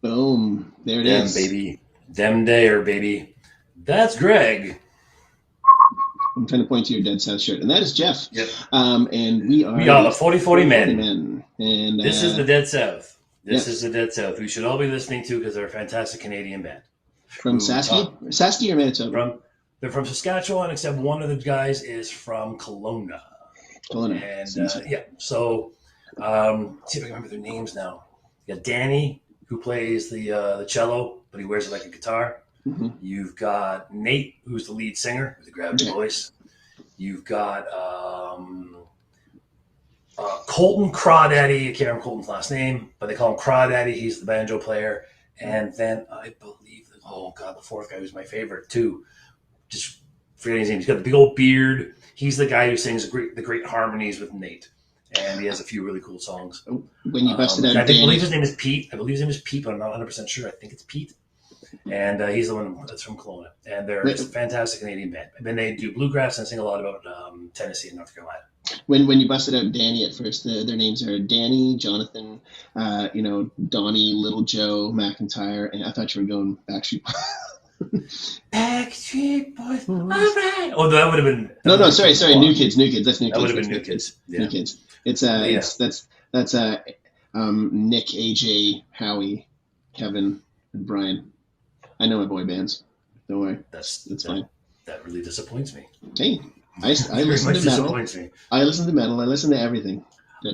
Boom. There it Them, is. baby. Them there, baby. That's Greg. I'm trying to point to your Dead South shirt. And that is Jeff. Yep. And we are the 40-40 men. And This is the Dead South. This yes. is the Dead South. We should all be listening to because they're a fantastic Canadian band. From Saskatchewan or Manitoba? They're from Saskatchewan, except one of the guys is from Kelowna. Kelowna. And yeah, so see if I can remember their names now. You got Danny, who plays the cello, but he wears it like a guitar. Mm-hmm. You've got Nate, who's the lead singer with the gravity voice. You've got Colton Crawdaddy. I can't remember Colton's last name, but they call him Crawdaddy. He's the banjo player. And then I believe, the fourth guy who's my favorite too. Just forgetting his name. He's got the big old beard. He's the guy who sings the great harmonies with Nate. And he has a few really cool songs. When you busted out I believe his name is Pete. But I'm not 100% sure. I think it's Pete. And he's the one that's from Kelowna. And they're just a fantastic Canadian band. And then they do bluegrass and sing a lot about Tennessee and North Carolina. When you busted out Danny at first, their names are Danny, Jonathan, Donnie, Little Joe, McIntyre, and I thought you were going Backstreet Boys. Backstreet Boys, all right. Oh, that would have been... No, sorry, New Kids. That's New Kids. That would have been New Kids. Yeah. New Kids. It's that's Nick, AJ, Howie, Kevin, and Brian. I know my boy bands. Don't worry. That's fine. That really disappoints me. Hey, I listen to metal. I listen to metal. I listen to everything.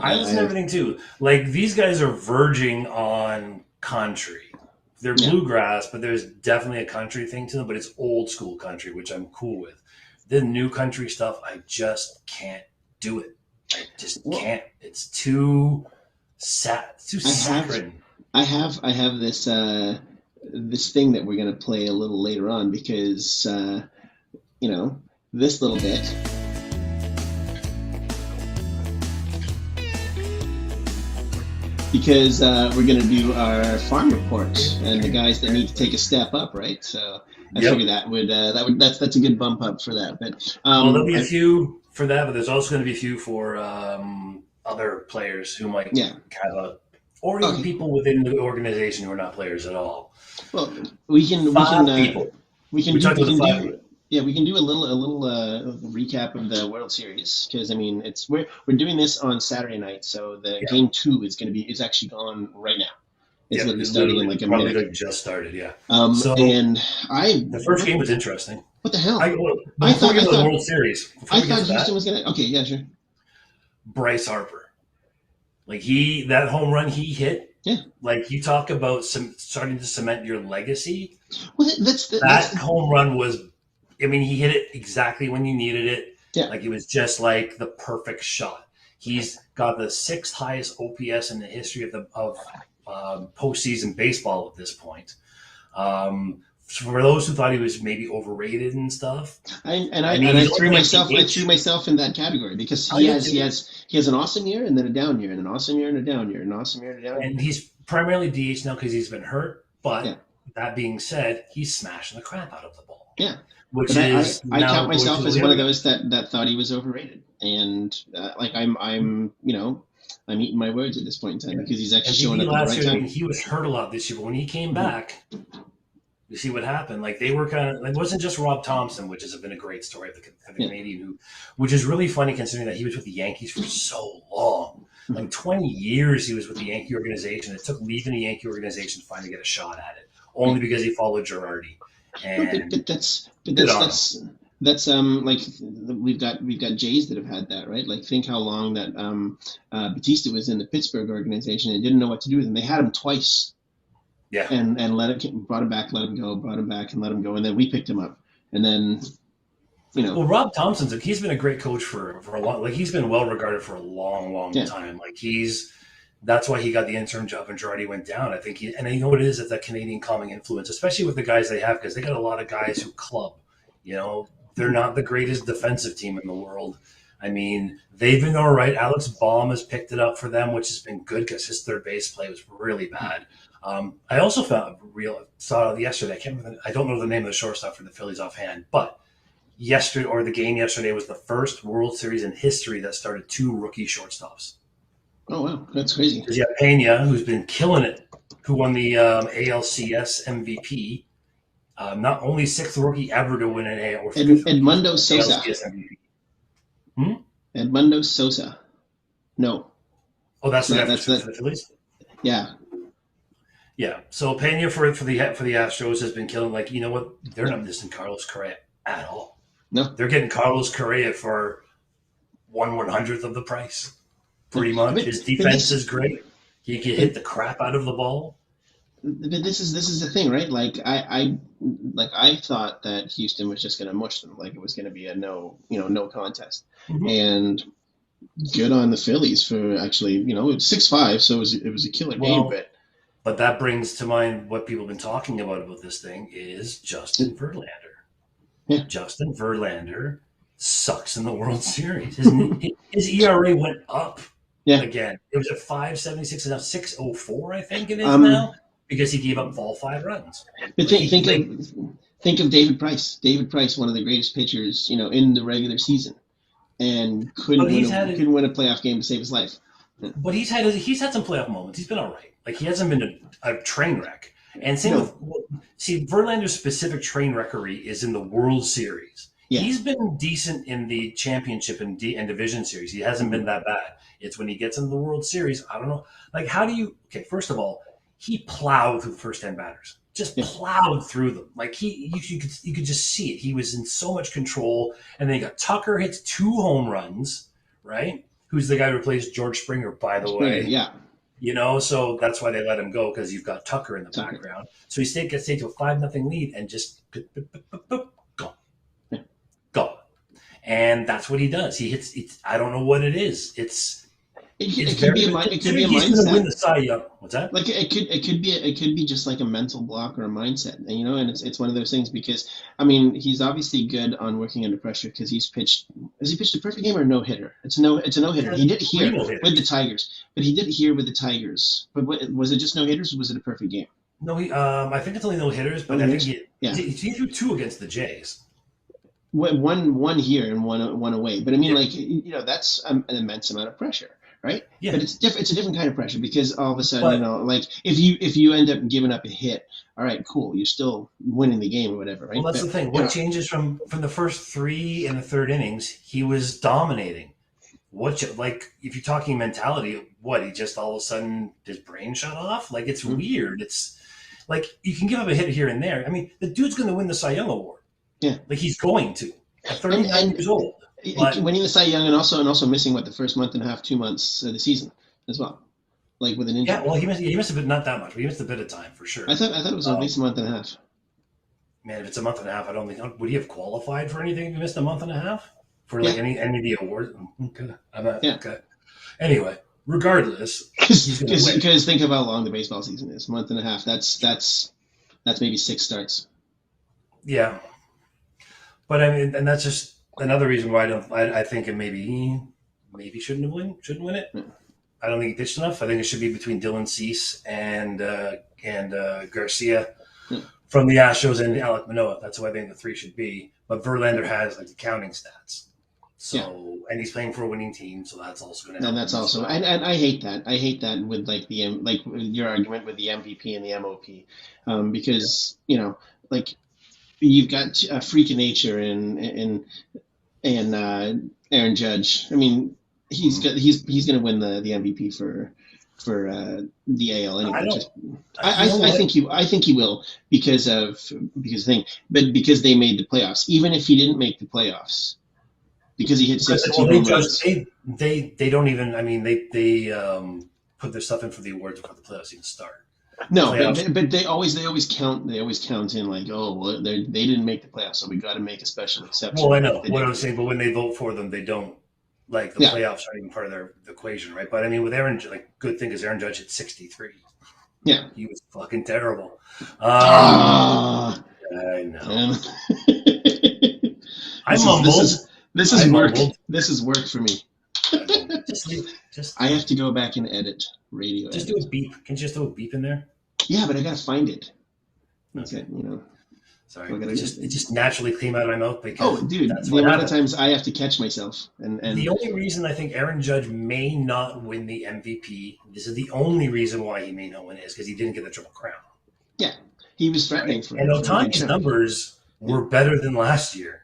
I listen to everything too. Like, these guys are verging on country. They're bluegrass, but there's definitely a country thing to them, but it's old school country, which I'm cool with. The new country stuff, I just can't do it. I just can't. It's too sad. It's too saccharine. I have this this thing that we're going to play a little later on because this little bit. Because we're going to do our farm report and the guys that need to take a step up, right? So I figure that's a good bump up for that. But there'll be a few for that, but there's also going to be a few for other players who might have or even people within the organization who are not players at all. Well, we can do a little recap of the World Series because I mean we're doing this on Saturday night, so the game 2 is actually going on right now. It's going to be starting in like a minute. Probably just started, yeah. The first game was interesting. What the hell? I thought the World Series. I thought Houston was going to. Okay, yeah, sure. Bryce Harper, that home run he hit. Yeah. Like, you talk about starting to cement your legacy. Well, that home run was. I mean, he hit it exactly when you needed it. Yeah. Like, it was just like the perfect shot. He's got the 6th highest OPS in the history of postseason baseball at this point. For those who thought he was maybe overrated and stuff, I threw myself in that category because he has an awesome year and then a down year and an awesome year and a down year and an awesome year and a down year. And he's primarily DH now because he's been hurt. But that being said, he's smashing the crap out of the ball. Yeah. I count myself as one of those that thought he was overrated, and I'm eating my words at this point in time because he's actually showing up at the right time. He was hurt a lot this year, but when he came back, you see what happened. Like, they were kind of it wasn't just Rob Thompson, which has been a great story of the Canadian, which is really funny considering that he was with the Yankees for so long. Like 20 years he was with the Yankee organization. It took leaving the Yankee organization to finally get a shot at it, only because he followed Girardi. And that's we've got Jays that have had that, right? Like, think how long that Batista was in the Pittsburgh organization and didn't know what to do with him. They had him twice, and brought him back, let him go, brought him back and let him go, and then we picked him up, and then Well, Rob Thompson's he's been a great coach for a long, he's been well regarded for a long time. That's why he got the interim job and Girardi went down. I think and you know what it is? It's that Canadian calming influence, especially with the guys they have, because they got a lot of guys who club. They're not the greatest defensive team in the world. I mean, they've been all right. Alex Baum has picked it up for them, which has been good because his third base play was really bad. I also saw yesterday. I don't know the name of the shortstop for the Phillies offhand, but the game yesterday was the first World Series in history that started 2 rookie shortstops. Oh wow, that's crazy. Because you have Pena, who's been killing it, who won the ALCS MVP. Not only 6th rookie ever to win an AL or Edmundo Sosa. ALCS MVP. Edmundo Sosa. No. Oh, that's the guy for the Phillies. Yeah. Yeah. So Pena for the Astros has been killing. Like, you know what? They're not missing Carlos Correa at all. No. They're getting Carlos Correa for 1/100th of the price. Pretty much. His defense is great. He can hit the crap out of the ball. But this is the thing, right? Like I thought that Houston was just going to mush them, like it was going to be a no contest. Mm-hmm. And good on the Phillies for actually, it's 6-5, so it was a killer game. But that brings to mind what people have been talking about this thing is Justin Verlander. Yeah. Justin Verlander sucks in the World Series. His ERA went up again. It was at 5.76 and now 6.04, I think it is now, because he gave up all 5 runs. But think of David Price. David Price, one of the greatest pitchers, in the regular season, and couldn't win a playoff game to save his life. But he's had some playoff moments. He's been all right. Like, he hasn't been a train wreck. And Verlander's specific train wreckery is in the World Series. Yeah. He's been decent in the championship and division series. He hasn't been that bad. It's when he gets into the World Series, I don't know. Like, first of all, he plowed through the first 10 batters. Just plowed through them. Like, you could just see it. He was in so much control. And then you got Tucker hits 2 home runs, right? Who's the guy who replaced George Springer, by the way. Yeah. So that's why they let him go, because you've got Tucker in the background. So he gets to a 5-0 lead and just gone. Gone. And that's what he does. He hits. I don't know what it is. It could be a mindset. He's going to win the Cy Young. What's that? Like it could be just like a mental block or a mindset, and it's one of those things because he's obviously good on working under pressure because he's pitched. Has he pitched a perfect game or a no hitter? It's a no hitter. He did it here with the Tigers, but he did it here with the Tigers. But was it just no hitters or was it a perfect game? No, I think it's only no hitters, but I think he threw 2 against the Jays. One here and one away, but that's an immense amount of pressure. Right? Yeah. But it's different. It's a different kind of pressure because all of a sudden, like if you end up giving up a hit, all right, cool, you're still winning the game or whatever, right? Well, that's the thing. What changes from the first 3 in the 3rd innings? He was dominating. If you're talking mentality, he just all of a sudden his brain shut off? Like, it's weird. It's like you can give up a hit here and there. The dude's going to win the Cy Young Award. Yeah. Like, he's going to at 39 years old. Winning the Cy Young and also missing the first month and a half, 2 months of the season as well, like with an injury. Yeah, well, he missed a bit, not that much, but he missed a bit of time for sure. I thought it was at least a month and a half. Man, if it's a month and a half, I don't think would he have qualified for anything if he missed a month and a half for any of the awards. Okay. Okay. Anyway, regardless, because think of how long the baseball season is. Month and a half. That's maybe 6 starts. Yeah, but and that's just another reason why I think it maybe shouldn't win it. I don't think he pitched enough. I think it should be between Dylan Cease and Garcia from the Astros and Alek Manoah. That's who I think the 3 should be. But Verlander has the counting stats. So and he's playing for a winning team, so that's also going to help. And that's also and I hate that. I hate that with your argument with the MVP and the MOP, because you've got a freak of nature in Aaron Judge. He's going to win the MVP for the AL anyway. I think he will because they made the playoffs. Even if he didn't make the playoffs, because he hit 62 home runs. They don't even. They put their stuff in for the awards before the playoffs even start. No, but they always count in they didn't make the playoffs, so we got to make a special exception. Well, I know what I'm saying, but when they vote for them, they don't playoffs aren't even part of their equation, right? But with Aaron, good thing is Aaron Judge hit 63. Yeah, he was fucking terrible. I know. I mumbled. This is work. This is work for me. I have to go back and edit radio. Just do a beep. Can you just throw a beep in there? Yeah, but I gotta find it. Okay, Sorry, it just naturally came out of my mouth because. Oh, dude! The amount of times I have to catch myself, and the only reason I think Aaron Judge may not win the MVP. This is the only reason why he may not win it is because he didn't get the Triple Crown. Yeah, he was threatening for. And Ohtani's numbers were better than last year.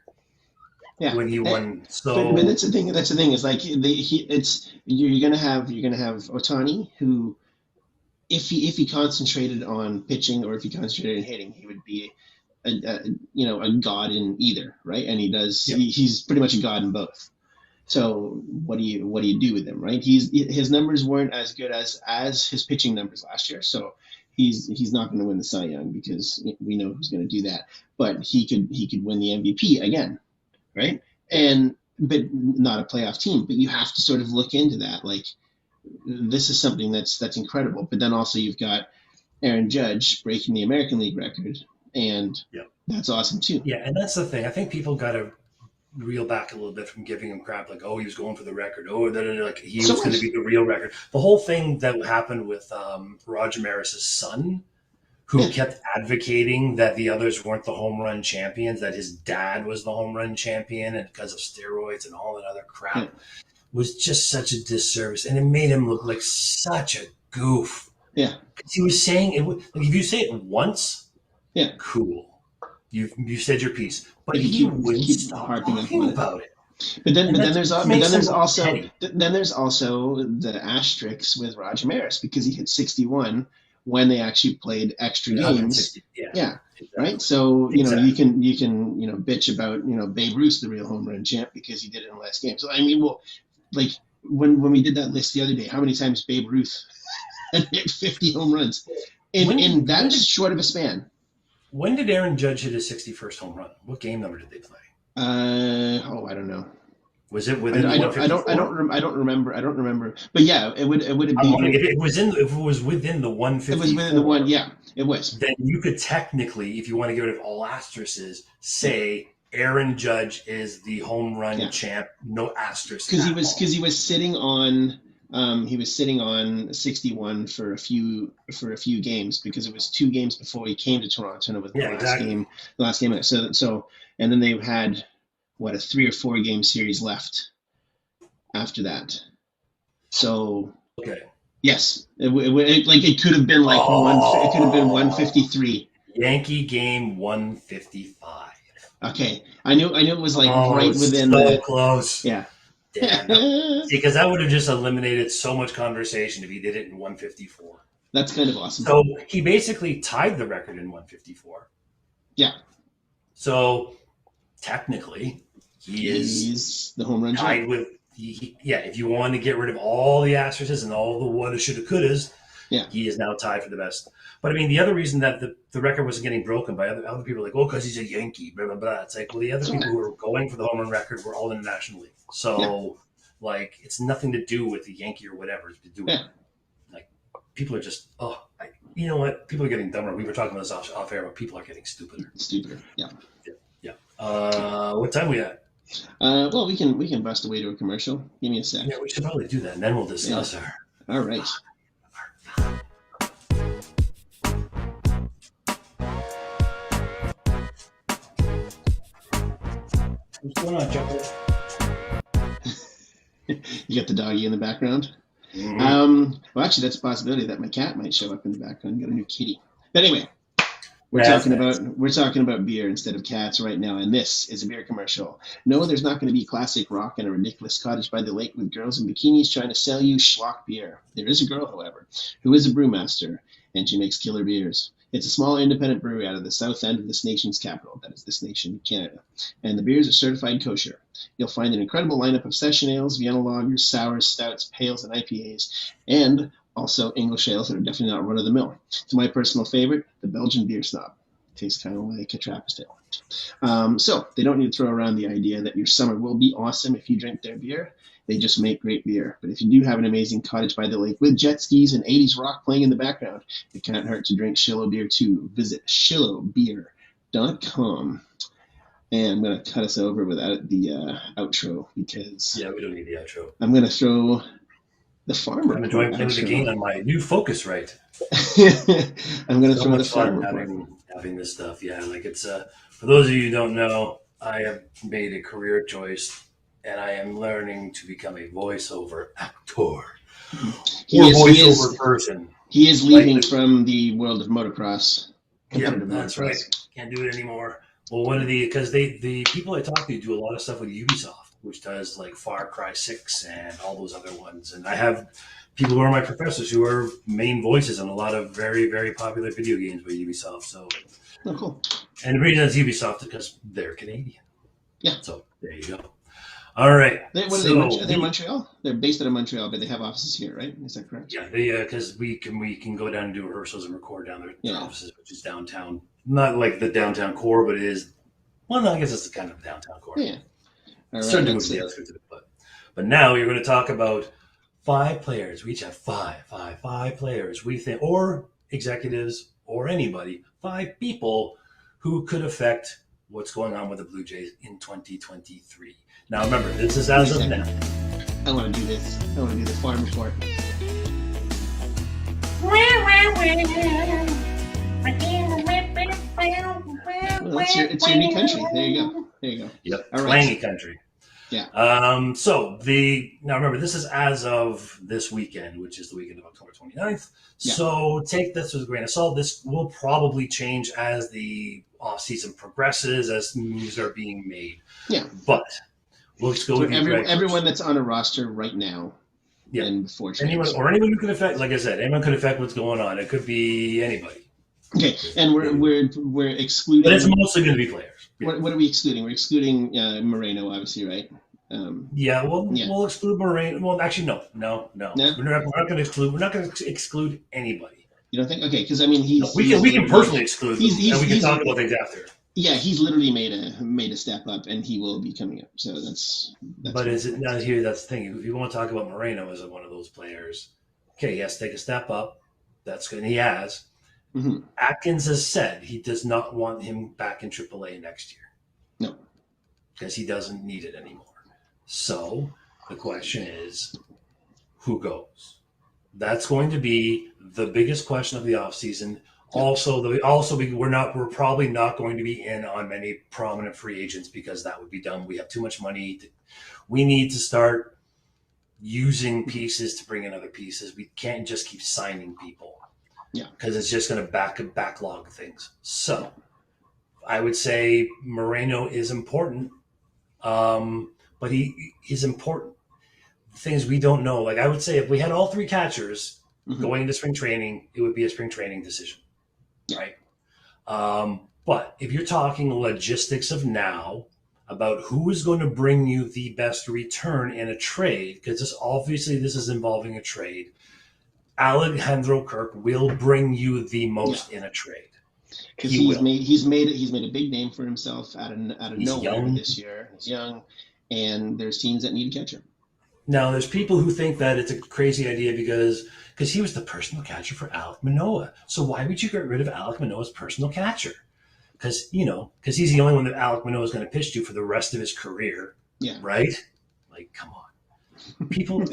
Yeah, when he won. So, but that's the thing. That's the thing. Is like you're gonna have Ohtani who, if he concentrated on pitching or if he concentrated on hitting, he would be a god in either, right? And he does. Yep. He's pretty much a god in both. So what do you do with him, right? His numbers weren't as good as his pitching numbers last year. So he's not going to win the Cy Young because we know who's going to do that. But he could win the MVP again. Right. But not a playoff team, but you have to sort of look into that. Like this is something that's incredible. But then also you've got Aaron Judge breaking the American League record, and that's awesome too. Yeah. And that's the thing. I think people got to reel back a little bit from giving him crap. Like, oh, he was going for the record. Oh, like he was going to be the real record. The whole thing that happened with Roger Maris's son, who kept advocating that the others weren't the home run champions, that his dad was the home run champion, and because of steroids and all that other crap, was just such a disservice. And it made him look like such a goof. Yeah. Because he was saying, if you say it once, cool. You said your piece. But he wouldn't stop talking about it. But then there's also the asterisks with Roger Maris because he hit 61 when they actually played extra games. Exactly. Right. So you can bitch about Babe Ruth, the real home run champ, because he did it in less games. So I mean, well, like when we did that list the other day, how many times Babe Ruth had hit 50 home runs in that short of a span? When did Aaron Judge hit his 61st home run? What game number did they play? I don't know. Was it within? I don't remember. But yeah, it would have been. If it was within the 150. It was within the one. Yeah, it was. Then you could technically, if you want to get rid of all asterisks, say Aaron Judge is the home run champ. No asterisks. Because he was sitting on. He was sitting on 61 for a few games because it was 2 games before he came to Toronto, and it was the last game. So and then they had a 3 or 4 game series left after that. So yes, it could have been like it could have been 153. Yankee game 155. Okay, I knew it was like right within so close. Yeah. Damn. Because that would have just eliminated so much conversation if he did it in 154. That's kind of awesome. So he basically tied the record in 154. Yeah. So technically, he's the home run tied with. If you want to get rid of all the asterisks and all the woulda, shoulda, couldas, he is now tied for the best. But I mean, the other reason that the record wasn't getting broken by other people are like, because he's a Yankee, blah blah blah. It's like, well, the other people who were going for the home run record were all in the National League. So, it's nothing to do with the Yankee or whatever. It's to do with like people are just you know what? People are getting dumber. We were talking about this off air, but people are getting stupider. Yeah. What time we at? Well, we can bust away to a commercial. Give me a sec. Yeah, we should probably do that, and then we'll discuss her. All right. What's going on, Chuckle? You got the doggy in the background? Mm-hmm. Well, actually, that's a possibility that my cat might show up in the background. Got a new kitty. But anyway, we're talking about beer instead of cats right now, and this is a beer commercial. No, there's not going to be classic rock and a ridiculous cottage by the lake with girls in bikinis trying to sell you schlock beer. There is a girl, however, who is a brewmaster, and she makes killer beers. It's a small independent brewery out of the south end of this nation's capital, that is this nation, Canada, and the beers are certified kosher. You'll find an incredible lineup of session ales, Vienna lagers, sours, stouts, pales, and IPAs, and also English ales that are definitely not run-of-the-mill. To my personal favorite, the Belgian Beer Snob. Tastes kind of like a Trappist ale. So they don't need to throw around the idea that your summer will be awesome if you drink their beer. They just make great beer. But if you do have an amazing cottage by the lake with jet skis and 80s rock playing in the background, it can't hurt to drink Shillow beer too. Visit shillowbeer.com. And I'm going to cut us over without the outro because we don't need the outro. I'm going to throw the farm I'm report enjoying playing with the game outro. on my new Focusrite. I'm going to So throw the much farm fun report. having this stuff. Yeah, like it's for those of you who don't know, I have made a career choice, and I am learning to become a voiceover actor voiceover person. He is leaving from the world of motocross. Competitive that's motocross. Right. Can't do it anymore. Well, because the people I talk to do a lot of stuff with Ubisoft, which does like Far Cry 6 and all those other ones. And I have people who are my professors who are main voices on a lot of very, very popular video games by Ubisoft. So, cool. And the reason it's Ubisoft is because they're Canadian. Yeah. So there you go. All right. They're Montreal. They're based out of Montreal, but they have offices here, right? Is that correct? Yeah, because we can go down and do rehearsals and record down their offices, which is downtown. Not like the downtown core, but it is. Well, no, I guess it's the kind of downtown core. Yeah. All right, but now you're going to talk about 5 players. We each have five players. We think, or executives, or anybody, 5 people who could affect what's going on with the Blue Jays in 2023. Now, remember, this is as of now. I want to do this. I want to do the farm report. Well, it's your new country. There you go. Yep. All right. Twangy country. Yeah. Now remember, this is as of this weekend, which is the weekend of October 29th. Yeah. So take this with a grain of salt. This will probably change as the off season progresses, as moves are being made. Yeah. But let's go with everyone that's on a roster right now. Yeah. And before anyone who could affect, like I said, anyone could affect what's going on. It could be anybody. Okay, and we're excluding. But it's mostly going to be players. Yeah. What are we excluding? We're excluding Moreno, obviously, right? We'll exclude Moreno. Well, actually, no. We're not going to exclude anybody. You don't think? Okay, because I mean, we can personally exclude them, and we can talk about things after. Yeah, he's literally made a step up, and he will be coming up. So that's but is it now here? That's the thing. If you want to talk about Moreno as one of those players, okay, he has to take a step up. That's good. And he has. Mm-hmm. Atkins has said he does not want him back in AAA next year. No, because he doesn't need it anymore. So the question is, who goes? That's going to be the biggest question of the offseason. We're probably not going to be in on many prominent free agents because that would be dumb. We have too much money. We need to start using pieces to bring in other pieces. We can't just keep signing people. Yeah, because it's just going to backlog things. So I would say Moreno is important, but he is important. Things we don't know. Like I would say, if we had all 3 catchers going into spring training, it would be a spring training decision, right? But if you're talking logistics of now about who is going to bring you the best return in a trade, because this is involving a trade. Alejandro Kirk will bring you the most in a trade. Because he's made a big name for himself out of nowhere this year. He's young, and there's teams that need a catcher. Now, there's people who think that it's a crazy idea because he was the personal catcher for Alek Manoah. So why would you get rid of Alek Manoah's personal catcher? Because he's the only one that Alek Manoah is going to pitch to for the rest of his career. Yeah. Right? Like, come on. People,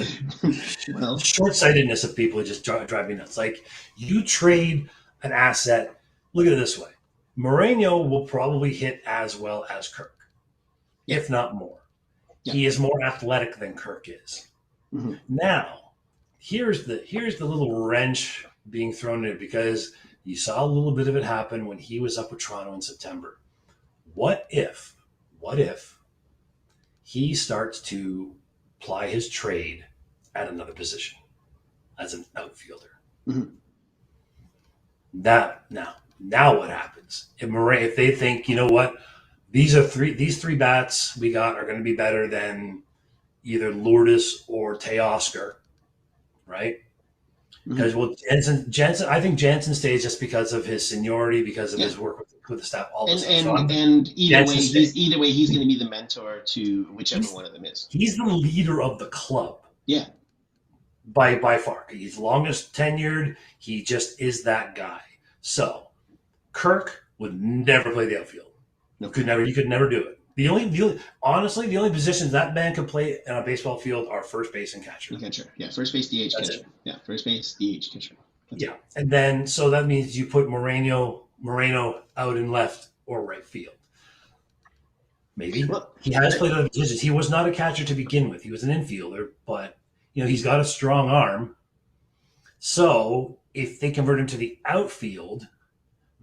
short-sightedness of people just drive me nuts. Like, you trade an asset. Look at it this way: Moreno will probably hit as well as Kirk, if not more. Yeah. He is more athletic than Kirk is. Mm-hmm. Now, here's the little wrench being thrown in it because you saw a little bit of it happen when he was up with Toronto in September. What if he starts to ply his trade at another position as an outfielder? Mm-hmm. Now what happens? If they think, you know what, these 3 bats we got are going to be better than either Lourdes or Teoscar, right? Because Jansen, I think Jansen stays just because of his seniority, because of his work with the staff, all this stuff. And either way, he's going to be the mentor to whichever one of them is. He's the leader of the club. Yeah, by far. He's longest tenured. He just is that guy. So Kirk would never play the outfield. No. He could never do it. Honestly, the only positions that man could play on a baseball field are first base and catcher. Catcher, yeah, first base, DH, That's catcher, it. yeah, first base, DH, catcher. That's it. And then so that means you put Moreno out in left or right field. Maybe he has played other positions. He was not a catcher to begin with. He was an infielder, but he's got a strong arm. So if they convert him to the outfield,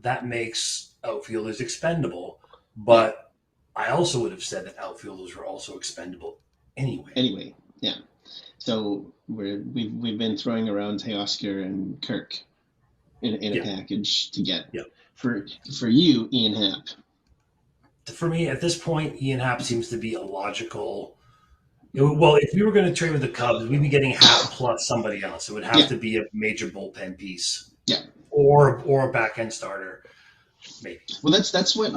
that makes outfielders expendable. But I also would have said that outfielders were also expendable anyway. Yeah. So we've been throwing around Teoscar and Kirk in a package to get for you, Ian Happ. For me, at this point, Ian Happ seems to be a logical. Well, if we were going to trade with the Cubs, we'd be getting Happ plus somebody else. It would have to be a major bullpen piece, or a back end starter, maybe. Well, that's what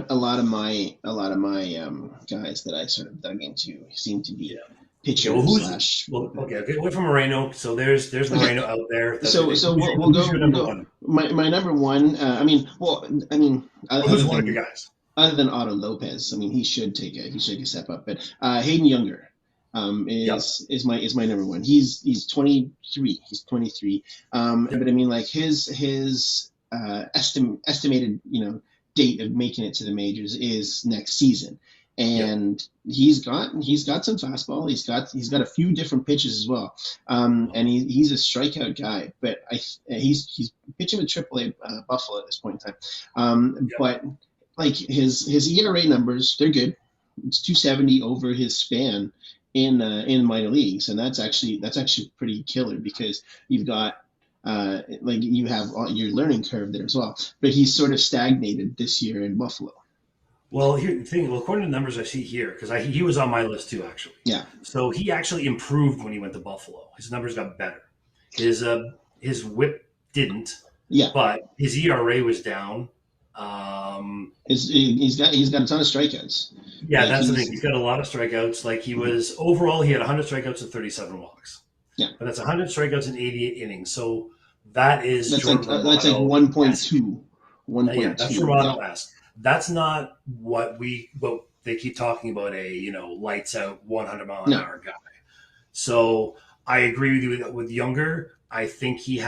a lot of my guys that I sort of dug into seem to be pitcher slash. Okay, away from Moreno. So there's Moreno out there. So we'll go. My number one. Who's one of your guys? Other than Otto Lopez, he should take a step up. But Hayden Younger is my number one. He's 23. He's 23. But his estimated date of making it to the majors is next season, and he's got some fastball. He's got a few different pitches as well, and he's a strikeout guy. But he's pitching with AAA Buffalo at this point in time. But his ERA numbers, they're good. It's 270 over his span in minor leagues, and that's actually pretty killer because you've got you have your learning curve there as well. But he's sort of stagnated this year in Buffalo. Well, according to the numbers I see here, because he was on my list too, actually. Yeah. So he actually improved when he went to Buffalo. His numbers got better. His WHIP didn't. Yeah. But his ERA was down. He's got a ton of strikeouts. Yeah, that's the thing. He's got a lot of strikeouts. Overall, he had 100 strikeouts and 37 walks. Yeah, but that's 100 strikeouts in 88 innings. So that's like 1.2. 1.2. Yeah, that's Romano-esque. That's not what they keep talking about. Lights out 100 mile an hour guy. So I agree with you with Younger. I think he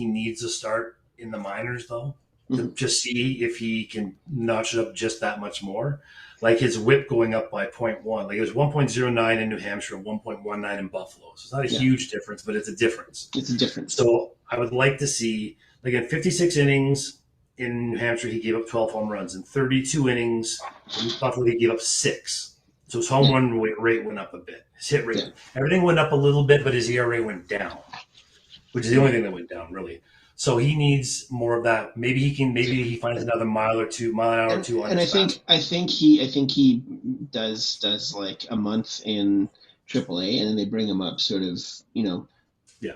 needs to start in the minors though. To just see if he can notch it up just that much more. Like his WHIP going up by 0.1. It was 1.09 in New Hampshire and 1.19 in Buffalo. So it's not a huge difference, but it's a difference. It's a difference. So I would like to see, in 56 innings in New Hampshire, he gave up 12 home runs. In 32 innings in Buffalo, he gave up 6. So his home run rate went up a bit. His hit rate, everything went up a little bit, but his ERA went down, which is the only thing that went down, really. So he needs more of that. Maybe he finds another mile an hour or two on. And I think he does like a month in AAA, and then they bring him up sort of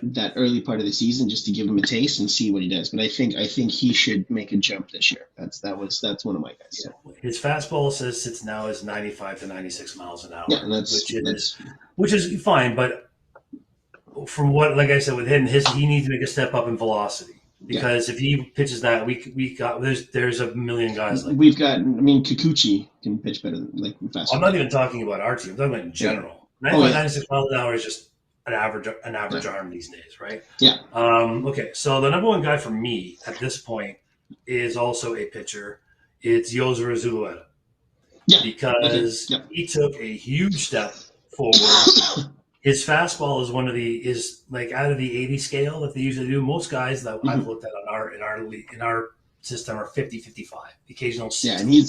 that early part of the season just to give him a taste and see what he does. But I think he should make a jump this year. That's one of my guys. So. His fastball sits now is 95 to 96 miles an hour. Yeah, and which is fine, but. From what, like I said, with him, he needs to make a step up in velocity because if he pitches that, there's a million guys like we've got. Kikuchi can pitch better than faster. I'm not even talking about our team. I'm talking about in general. 96 miles an hour is just an average arm these days, right? Yeah. Okay, so the number one guy for me at this point is also a pitcher. It's Yozuru Zulueta. Yeah. Because he took a huge step forward. His fastball is out of the 80 scale that they usually do. Most guys that I've looked at in our system are 50, 55, occasional 60. Yeah, and he's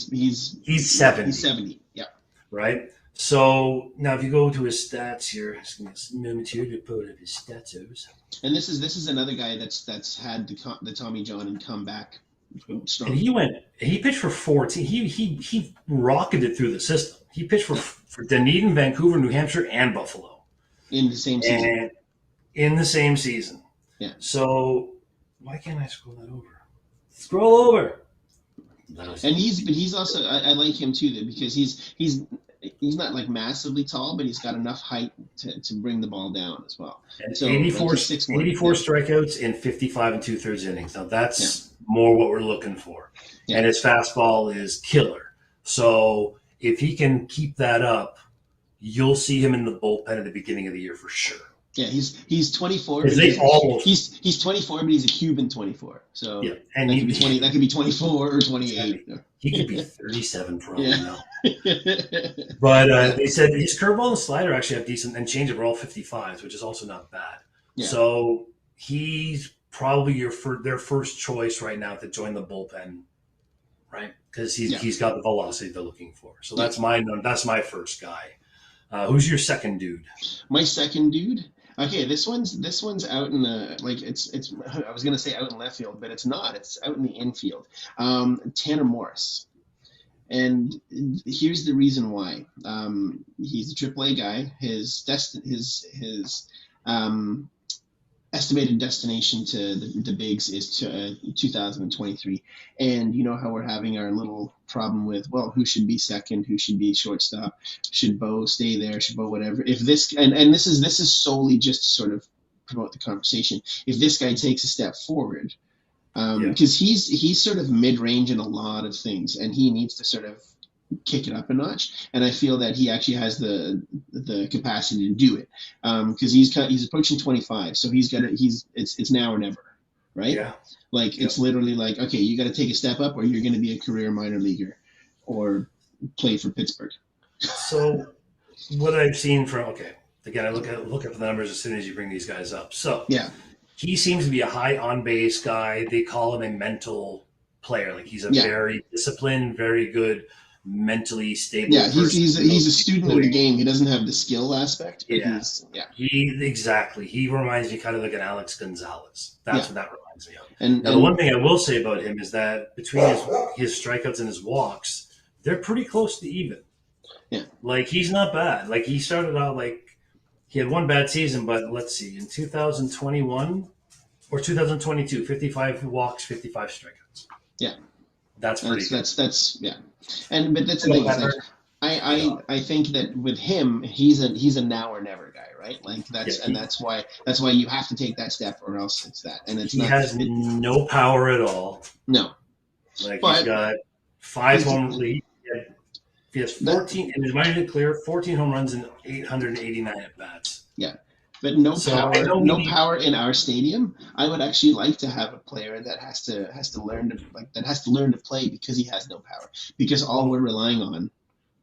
70. He's 70. Yeah. Right. So now if you go to his stats here, just give me a moment here to put up his stats. And this is another guy that's had the Tommy John and come back strong. And he pitched for 14. He rocketed through the system. He pitched for Dunedin, Vancouver, New Hampshire, and Buffalo. In the same season. Yeah. So why can't I scroll that over? Scroll over. And he's also I like him too because he's he's not like massively tall, but he's got enough height to bring the ball down as well. And So 84, like 6'1", 84 strikeouts in 55 and 2/3 innings. Now that's more what we're looking for. Yeah. And his fastball is killer. So if he can keep that up, you'll see him in the bullpen at the beginning of the year for sure. Yeah, he's 24. But he's 24, but he's a Cuban 24. So yeah, and that could be 20. That could be 24 or 28. He could be 37 for all we know. But they said his curveball and slider actually have decent, and changeup are all 55s, which is also not bad. Yeah. So he's probably their first choice right now to join the bullpen, right? Because he's got the velocity they're looking for. So that's my first guy. Who's your second dude? My second dude. Okay, this one's out in the it's I was gonna say out in left field, but it's not. It's out in the infield. Tanner Morris, and here's the reason why. He's a AAA guy. His estimated destination to the bigs is to 2023, and you know how we're having our little problem with who should be second, who should be shortstop, should Bo stay there, should Bo whatever. If this and this is solely just to sort of promote the conversation. If this guy takes a step forward, because he's sort of mid-range in a lot of things, and he needs to sort of kick it up a notch, and I feel that he actually has the capacity to do it, because he's approaching 25, so it's now or never, right? Yeah. Like it's literally like, okay, you got to take a step up, or you're going to be a career minor leaguer, or play for Pittsburgh. So what I've seen again, I look at the numbers as soon as you bring these guys up. So yeah, he seems to be a high on base guy. They call him a mental player. Like he's a very disciplined, very good, mentally stable. Yeah, he's a student of the game. He doesn't have the skill aspect. But exactly. He reminds me kind of like an Alex Gonzalez. That's what that reminds me of. And the one thing I will say about him is that between his strikeouts and his walks, they're pretty close to even. Yeah, like he's not bad. Like he started out he had one bad season, but let's see, in 2021 or 2022, 55 walks, 55 strikeouts. Yeah. That's pretty good. That's yeah. But that's the thing. I think that with him, he's a now or never guy, right? Like that's why you have to take that step, or else it's that. And he has no power at all. No. He's got 5 home leads. He has 14 in his minor clear, 14 home runs and 889 at bats. Yeah. But no power in our stadium. I would actually like to have a player that has to learn to play, because he has no power. Because all we're relying on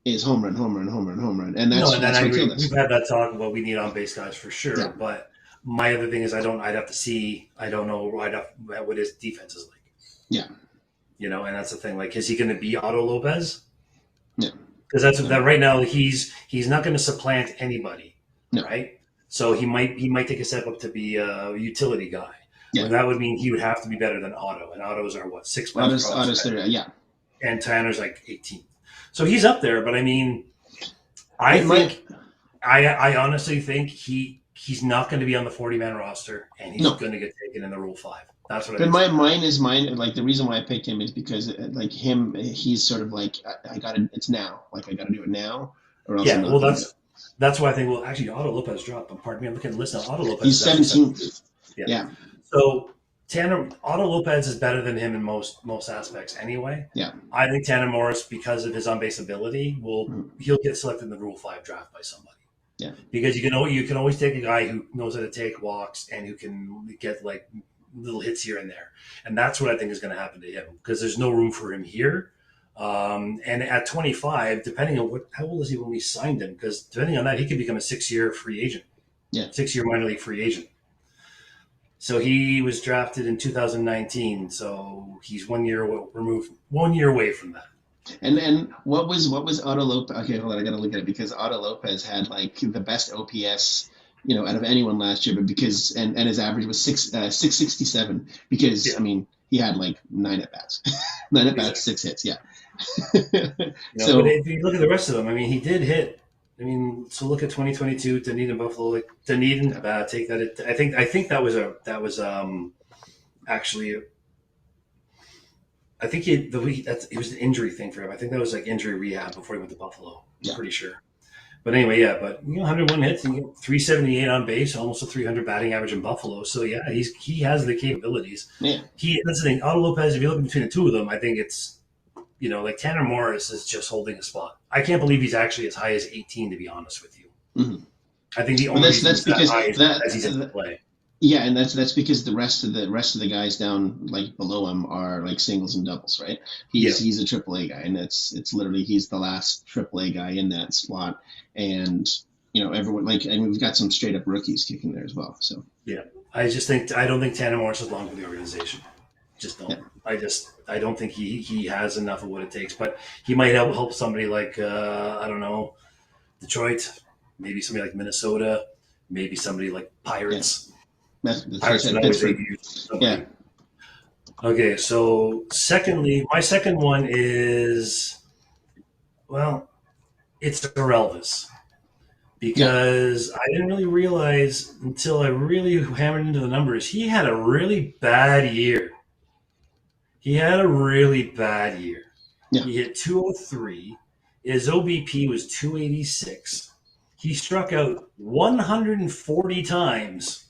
is home run, and that's what killed us. We've had that talk about we need on base guys for sure. Yeah. But my other thing is I'd have to see. I don't know what his defense is like. Yeah. And that's the thing. Like, is he going to be Otto Lopez? No. Because that right now he's not going to supplant anybody. No. Right. So he might take a step up to be a utility guy. Yeah. And that would mean he would have to be better than Otto. And Otto's are what, 6 points? Otto's 30, yeah. And Tanner's like 18th. So he's up there, but I mean, I honestly think he's not going to be on the 40-man roster, and he's going to get taken in the Rule 5. That's what. But mine. Like the reason why I picked him is because like him, he's sort of like it's now. Like I got to do it now, or else. Yeah, well, that's why I think. Well, actually, Otto Lopez dropped. Pardon me, I'm looking at the list now. Otto Lopez. He's 17th. Yeah. So Otto Lopez is better than him in most aspects anyway. Yeah. I think Tanner Morris, because of his on-base ability, he'll get selected in the Rule 5 draft by somebody. Yeah. Because you can always take a guy who knows how to take walks and who can get like little hits here and there. And that's what I think is going to happen to him, because there's no room for him here. And at 25, depending on how old is he when we signed him? Because depending on that, he could become a 6-year free agent. Yeah. 6-year minor league free agent. So he was drafted in 2019. So he's 1 year removed, 1 year away from that. And what was Otto Lopez? Okay, hold on, I got to look at it, because Otto Lopez had like the best OPS, out of anyone last year, but because and his average was 667, because I mean he had like 9 at bats, 6 hits, yeah. So but if you look at the rest of them, I mean, he did hit. I mean, so look at 2022, Dunedin, Buffalo, take that. I think that was actually. I think it was an injury thing for him. I think that was like injury rehab before he went to Buffalo. I'm pretty sure. But anyway, yeah. But 101 hits, and 378 on base, almost a 300 batting average in Buffalo. So yeah, he has the capabilities. Yeah. That's the thing. Otto Lopez. If you look between the two of them, I think it's like Tanner Morris is just holding a spot. I can't believe he's actually as high as 18. To be honest with you, I think the only reason that's because that high is because he's in play. Yeah, and that's because the rest of the guys down like below him are like singles and doubles, right? He's a AAA guy, and it's literally he's the last AAA guy in that slot, and everyone we've got some straight up rookies kicking there as well. So yeah, I don't think Tanner Morris is long for the organization. Just don't. Yeah. I don't think he has enough of what it takes, but he might help somebody like I don't know, Detroit, maybe somebody like Minnesota, maybe somebody like Pirates. Yeah. Yeah. Okay, so my second one is, it's Elvis. Because I didn't really realize until I really hammered into the numbers, he had a really bad year. Yeah. He hit 203. His OBP was 286. He struck out 140 times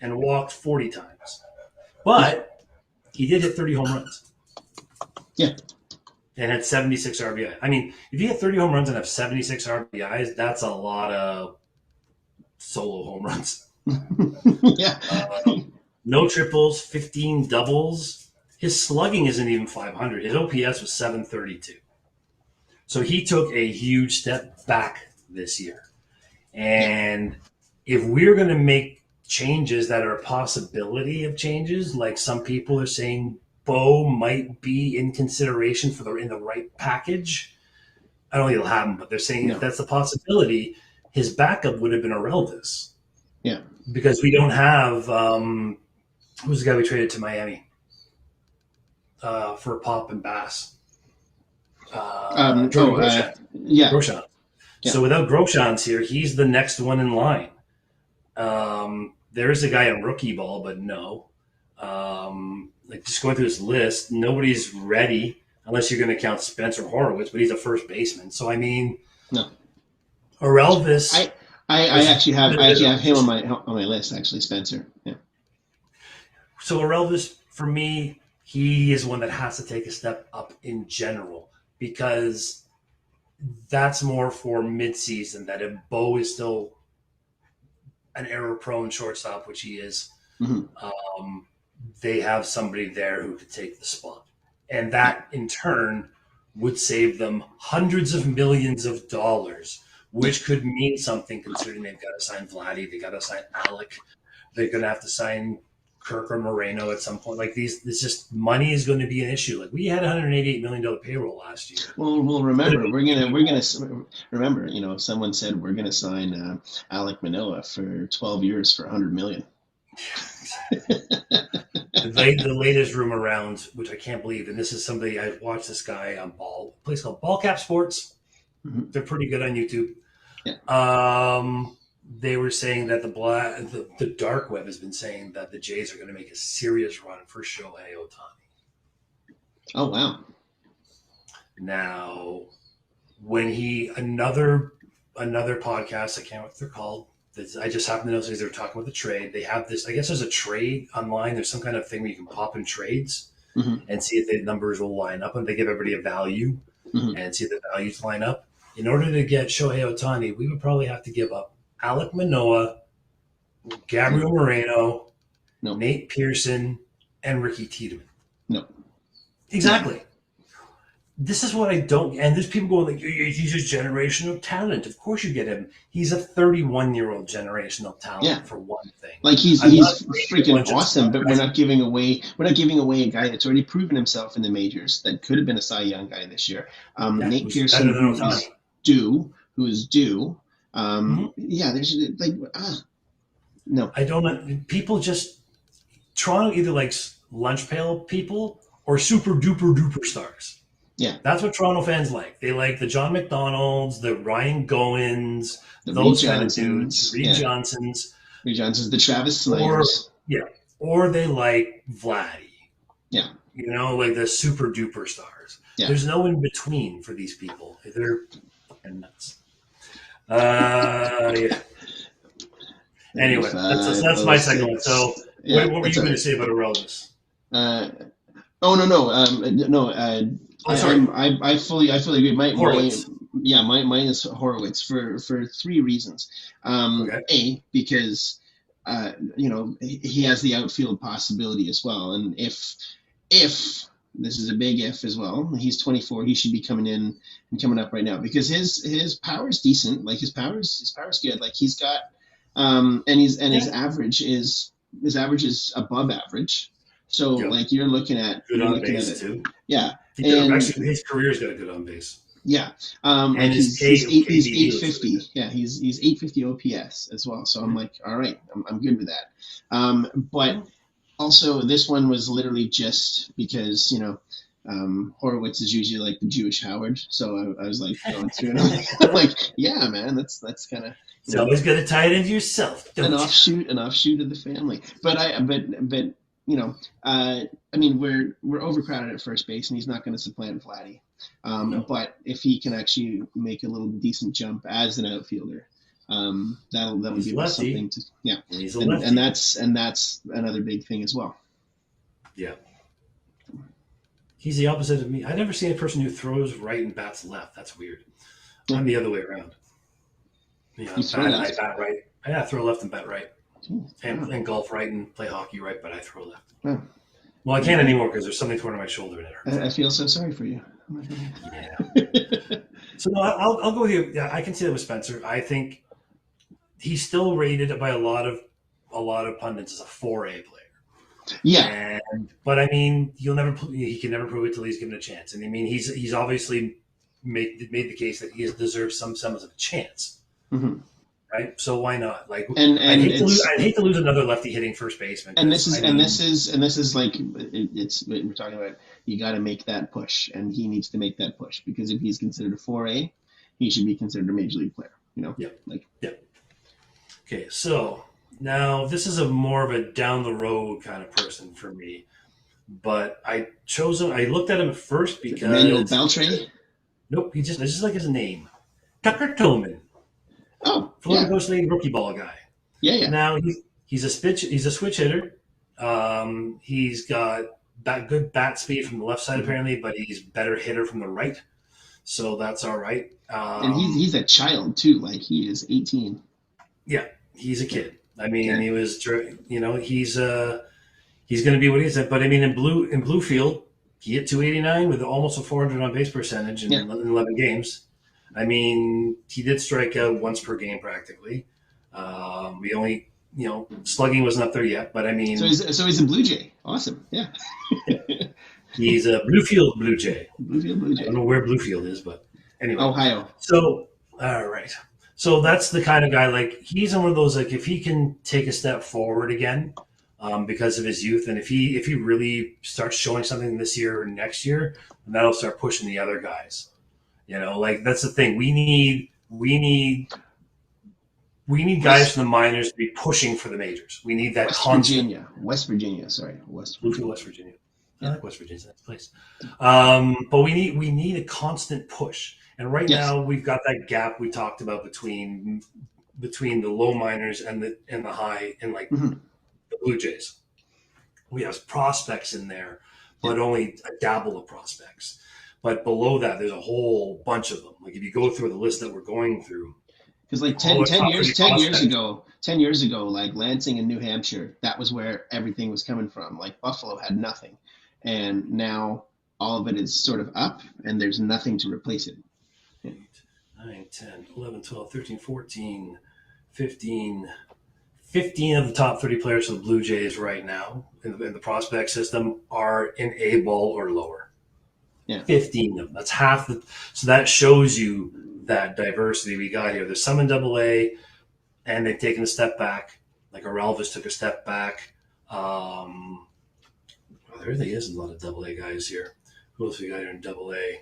and walked 40 times. But he did hit 30 home runs. Yeah. And had 76 RBI. I mean, if you hit 30 home runs and have 76 RBIs, that's a lot of solo home runs. Yeah. No triples, 15 doubles. His slugging isn't even 500. His OPS was 732. So he took a huge step back this year. And if we're going to make changes that are a possibility of changes, like some people are saying Bo might be in consideration in the right package, I don't think it'll happen, but they're saying if that's a possibility, his backup would have been Elvis. Yeah. Because we don't have who's the guy we traded to Miami for Pop and Bass? Groshans. Groshans. Yeah. So without Groshans here, he's the next one in line. There is a guy on rookie ball, but no. Just going through this list, nobody's ready unless you're going to count Spencer Horowitz, but he's a first baseman. So I mean, no. Or Elvis. I actually have him on my list. Actually, Spencer. Yeah. So Elvis, for me, he is one that has to take a step up in general because that's more for midseason. That if Bo is still an error-prone shortstop, which he is, they have somebody there who could take the spot. And that, in turn, would save them hundreds of millions of dollars, which could mean something considering they've got to sign Vladdy, they got to sign Alec, they're going to have to sign Kirk or Moreno at some point. It's just money is going to be an issue. We had $188 million payroll last year. Well, remember, we're gonna remember. If someone said we're gonna sign Alec Manoah for 12 years for $100 million. The latest rumor around, which I can't believe, and this is somebody I watched this guy on a place called Ballcap Sports. Mm-hmm. They're pretty good on YouTube. Yeah. They were saying that the dark web has been saying that the Jays are going to make a serious run for Shohei Ohtani. Oh, wow. Now, when another podcast, I can't remember what they're called. I just happen to know because they were talking about the trade. They have this, I guess there's a trade online. There's some kind of thing where you can pop in trades and see if the numbers will line up, and they give everybody a value and see if the values line up. In order to get Shohei Ohtani, we would probably have to give up Alec Manoah, Gabriel Moreno, Nate Pearson, and Ricky Tiedemann. No. Exactly. This is what I don't. And there's people going he's a generational talent. Of course you get him. He's a 31-year-old generational talent for one thing. He's freaking awesome, but we're not giving away a guy that's already proven himself in the majors that could have been a Cy Young guy this year. Nate Pearson, who is due. There's no. I don't know. People just Toronto either likes lunch pail people or super duper stars. Yeah, that's what Toronto fans like. They like the John McDonalds, the Ryan Goins, those kind of dudes, Reed Johnsons, the Travis Slayers. Or they like Vladdy. Yeah, the super duper stars. Yeah. There's no in between for these people. fucking nuts. Yeah. Anyway, that's my second one. So, what were you going to say about Aurelius? Sorry. I fully agree. Horowitz. Mine is Horowitz for three reasons. A, because he has the outfield possibility as well, and if this is a big if as well, he's 24, he should be coming up right now, because his power is decent. Like his power's good. Like he's got his average is above average. So like you're looking at base too. Yeah. Actually, his career's got a good on base. Yeah. And he's 850. Yeah, he's 850 OPS as well. So I'm like, all right, I'm good with that. But also this one was literally just because, Horowitz is usually like the Jewish Howard. So I was like going through and I'm like, yeah, man, that's kind of. It's always got to tie it into yourself. An offshoot of the family. But we're overcrowded at first base, and he's not going to supplant Vladdy. But if he can actually make a little decent jump as an outfielder, that'll give us something to and that's another big thing as well. Yeah. He's the opposite of me. I've never seen a person who throws right and bats left. That's weird. Yeah. I'm the other way around. I bat right. I throw left and bat right. And golf right and play hockey right, but I throw left. Oh. Well, I can't anymore because there's something torn in my shoulder and it hurts. I feel so sorry for you. Yeah. So no, I'll go with you. Yeah, I can see that with Spencer. I think he's still rated by a lot of pundits as a 4A player. Yeah. But I mean, he can never prove it till he's given a chance. And I mean, he's obviously made the case that he deserves some semblance of a chance. Mm-hmm. Right, so why not? Like, I hate to lose another lefty hitting first baseman. And this is like we're talking about. You got to make that push, and he needs to make that push, because if he's considered a 4A, he should be considered a major league player. Yeah. Okay, so now this is more of a down the road kind of person for me, but I chose him. I looked at him at first because Emmanuel Beltre. Nope, it's just like his name, Tucker Tillman. Oh, Florida Coast State rookie ball guy. Yeah. Now he's a switch hitter. He's got good bat speed from the left side apparently, but he's better hitter from the right. So that's all right. And he's a child too. Like he is 18. Yeah, he's a kid. I mean, he was. He's going to be what he is. But I mean, in Bluefield, he hit 289 with almost a 400 on base percentage in 11 games. I mean, he did strike out once per game practically. We only, slugging wasn't up there yet, but I mean. So he's a Blue Jay. Awesome. Yeah. He's a Bluefield Blue Jay. Bluefield Blue Jay. I don't know where Bluefield is, but anyway. Ohio. So, all right. So that's the kind of guy, like, he's one of those, like, if he can take a step forward again because of his youth, and if he really starts showing something this year or next year, then that'll start pushing the other guys. Like that's the thing. We need guys from the minors to be pushing for the majors. We need that West Virginia. Bluefield, West Virginia. I like West Virginia. That's a place. But we need a constant push. And right now we've got that gap we talked about between the low minors and the high and like the Blue Jays. We have prospects in there, but only a dabble of prospects. But below that, there's a whole bunch of them. Like if you go through the list that we're going through, because like 10 years ago, like Lansing and New Hampshire, that was where everything was coming from. Like Buffalo had nothing, and now all of it is sort of up, and there's nothing to replace it. 8, 9, 10, 11, 12, 13, 14, 15. 15 of the top 30 players for the Blue Jays right now in the prospect system are in A ball or lower. Yeah. 15 of them. That's half so that shows you that diversity we got here. There's some in AA, and they've taken a step back. Like Elvis took a step back. There really is a lot of AA guys here. Who else we got here in AA? Boy,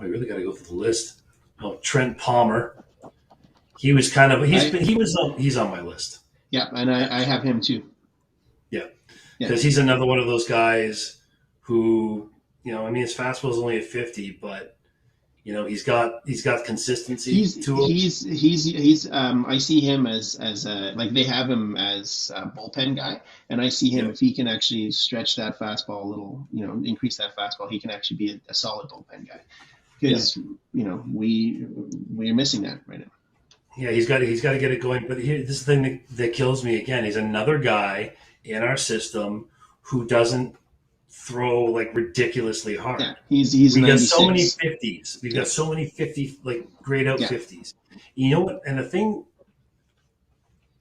I really got to go through the list. Oh, Trent Palmer. He was he's on my list. Yeah, and I have him too. Yeah, because he's another one of those guys who. His fastball is only at 50, but He's got consistency He's to him. he's I see him as like they have him as a bullpen guy, and I see him if he can actually stretch that fastball a little, increase that fastball, he can actually be a solid bullpen guy because we're missing that right now. Yeah, he's got to get it going. But here, this is the thing that kills me again. He's another guy in our system who doesn't throw like ridiculously hard. Yeah, he's we 96. got so many 50s. We've got so many 50 like grayed out 50s. You know what? And the thing,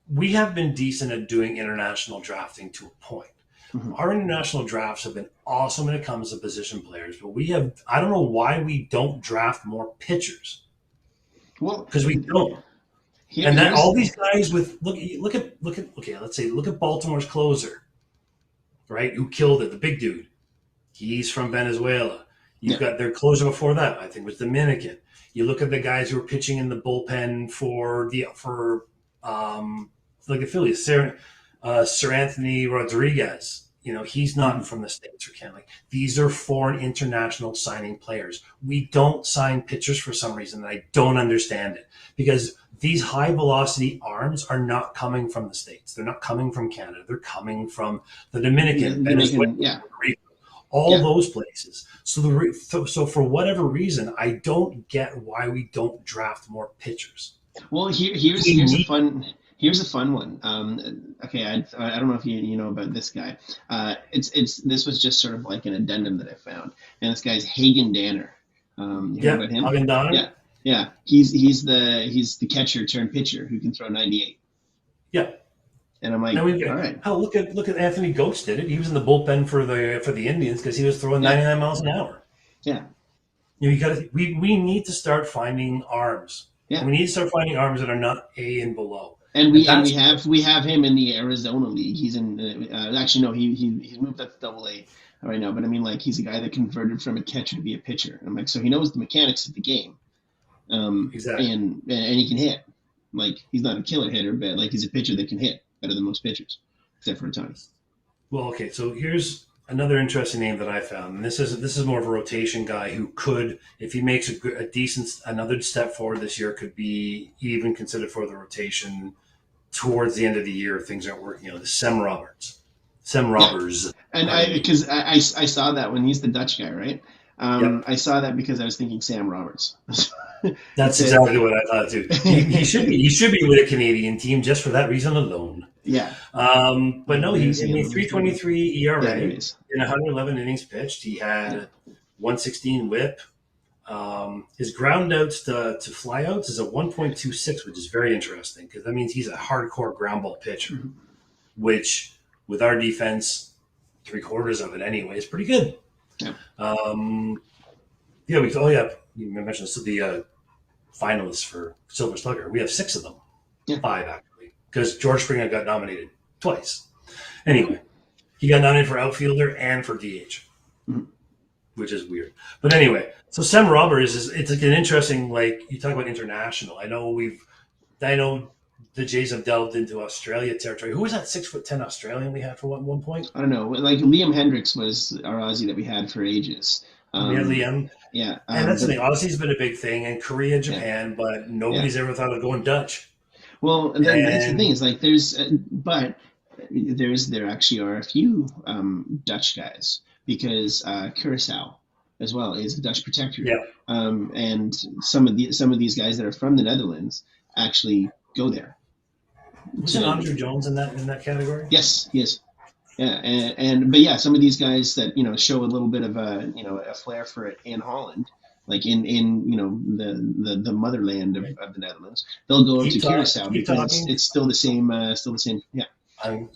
we have been decent at doing international drafting to a point. Mm-hmm. Our international drafts have been awesome when it comes to position players, but I don't know why we don't draft more pitchers. Well, because we don't. And then all these guys with look at Baltimore's closer, right? Who killed it, the big dude. He's from Venezuela. You've got their closer before that, I think, was Dominican. You look at the guys who are pitching in the bullpen for the Phillies, Sir Anthony Rodriguez. He's not from the States or Canada. These are foreign international signing players. We don't sign pitchers for some reason, and I don't understand it. Because these high velocity arms are not coming from the States. They're not coming from Canada. They're coming from the Dominican, Venezuela, all those places. So for whatever reason, I don't get why we don't draft more pitchers. Well, here's a fun one. Okay, I don't know if you know about this guy. This was just sort of like an addendum that I found, and this guy's Hagen Danner. You heard about him? Hagen Danner. Yeah. He's the catcher turned pitcher who can throw 98. Yeah. And I'm like, all right. Oh, look at Anthony Goetz did it. He was in the bullpen for the Indians because he was throwing 99 miles an hour. Yeah. We need to start finding arms. Yeah. We need to start finding arms that are not A and below. And we have him in the Arizona League. He's in actually no, he's moved up to Double-A right now. But I mean, like, he's a guy that converted from a catcher to be a pitcher. And I'm like, so he knows the mechanics of the game. Exactly. And he can hit. Like, he's not a killer hitter, but like he's a pitcher that can hit better than most pitchers, except for Ohtani. Well, okay, so here's another interesting name that I found, and this is more of a rotation guy who could, if he makes a decent another step forward this year, could be even considered for the rotation towards the end of the year if things aren't working out. Sam Roberts. Yeah. And I saw that when he's the Dutch guy, right? I saw that because I was thinking Sam Roberts. That's exactly what I thought too. He should be with a Canadian team just for that reason alone. Yeah. But no, he's in the 3.23 ERA in 111 innings pitched. He had 116 WHIP. His ground outs to fly outs is a 1.26, which is very interesting because that means he's a hardcore ground ball pitcher, which with our defense, 3/4 of it anyway is pretty good. Yeah. You mentioned the finalists for Silver Slugger. We have 6 of them. Yeah. 5 actually, because George Springer got nominated twice. Anyway, he got nominated for outfielder and for DH, which is weird. But anyway, so Sam Roberts it's like an interesting, like, you talk about international. I know the Jays have delved into Australia territory. Who was that 6'10" Australian we had for one point? I don't know. Like, Liam Hendricks was our Aussie that we had for ages. We had Liam. Yeah. And that's the thing. Aussie's been a big thing in Korea, Japan, but nobody's ever thought of going Dutch. Well, that's the thing. Is like there actually are a few Dutch guys because Curaçao as well is a Dutch protectorate. Yeah. And some of these guys that are from the Netherlands actually go there. Wasn't Andrew Jones in that category? Yes, he is. Yeah, but some of these guys that show a little bit of a flair for it in Holland, like in the motherland of the Netherlands, they'll go to Curaçao because it's still the same. Yeah.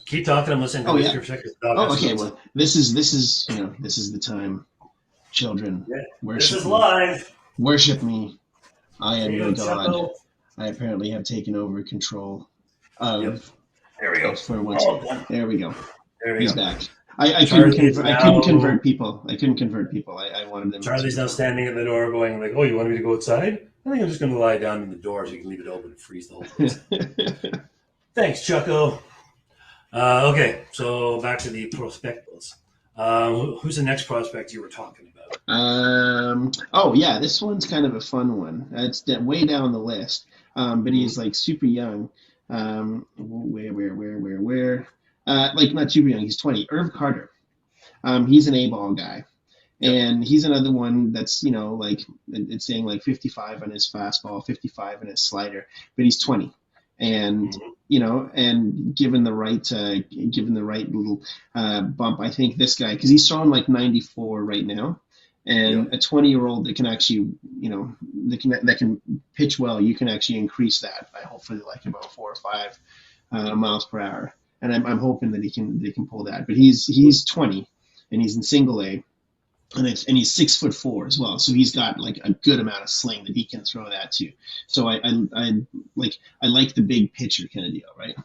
Keep talking. I'm listening. Okay. Well, this is the time, children. Yeah. Worship this is me. live. Worship me. I am your God. I apparently have taken over control of. There we go. For once. There we go. He's back. I couldn't convert people. I wanted them. Charlie's now standing at the door, going like, "Oh, you want me to go outside? I think I'm just going to lie down in the door so you can leave it open and freeze the whole place." Thanks, Chucko. Okay, so back to the prospectus. Who's the next prospect you were talking about? Oh yeah, this one's kind of a fun one. It's way down the list. But he's like super young. Where? Like not super young. He's 20. Irv Carter. He's an A-ball guy. Yep. And he's another one that's, like it's saying like 55 on his fastball, 55 on his slider, but he's 20. And, and given the right little bump, I think this guy, because he's throwing like 94 right now, and Yep. a 20-year-old that can actually, that can pitch well, you can actually increase that by hopefully like about 4 or 5 miles per hour. And I'm hoping that they can pull that. But he's 20 and he's in single A, and he's 6'4" as well, so he's got like a good amount of sling that he can throw that too. So I like the big pitcher kind of deal, right?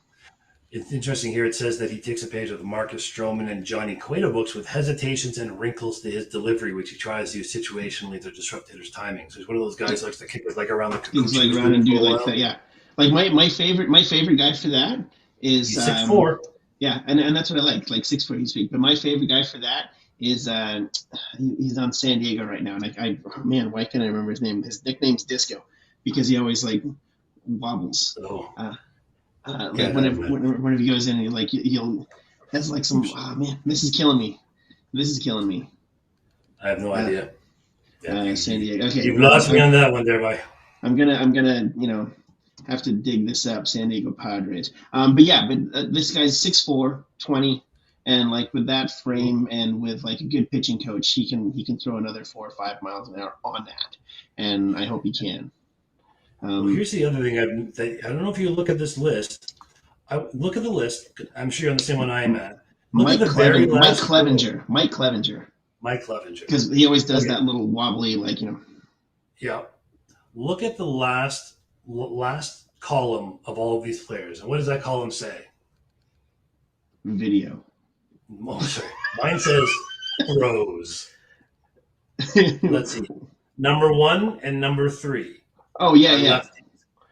It's interesting here. It says that he takes a page of the Marcus Stroman and Johnny Cueto books with hesitations and wrinkles to his delivery, which he tries to use situationally to disrupt hitters' timing. So he's one of those guys who likes to kick it like around the Things like around and do like that, yeah. Like my favorite guy for that is he's 6'4". Yeah, and that's what I like 6'4" he's big. But my favorite guy for that is he's on San Diego right now, and man, why can't I remember his name? His nickname's Disco because he always like wobbles. Oh. Like whenever he goes in, he'll has like some. Oh man, this is killing me. I have no idea. San Diego. Okay, you've lost me on that one, there, boy. I'm gonna have to dig this up. San Diego Padres. But this guy's 6'4", 20, and like with that frame and with like a good pitching coach, he can throw another 4 or 5 miles an hour on that, and I hope he can. Well, here's the other thing. I don't know if you look at this list. Look at the list. I'm sure you're on the same one I am at. Mike Clevenger. Mike Clevenger. Because he always does that little wobbly, Yeah. Look at the last column of all of these players. And what does that column say? Video. Oh, sorry. Mine says pros. Let's see. Number 1 and number 3. Oh, yeah.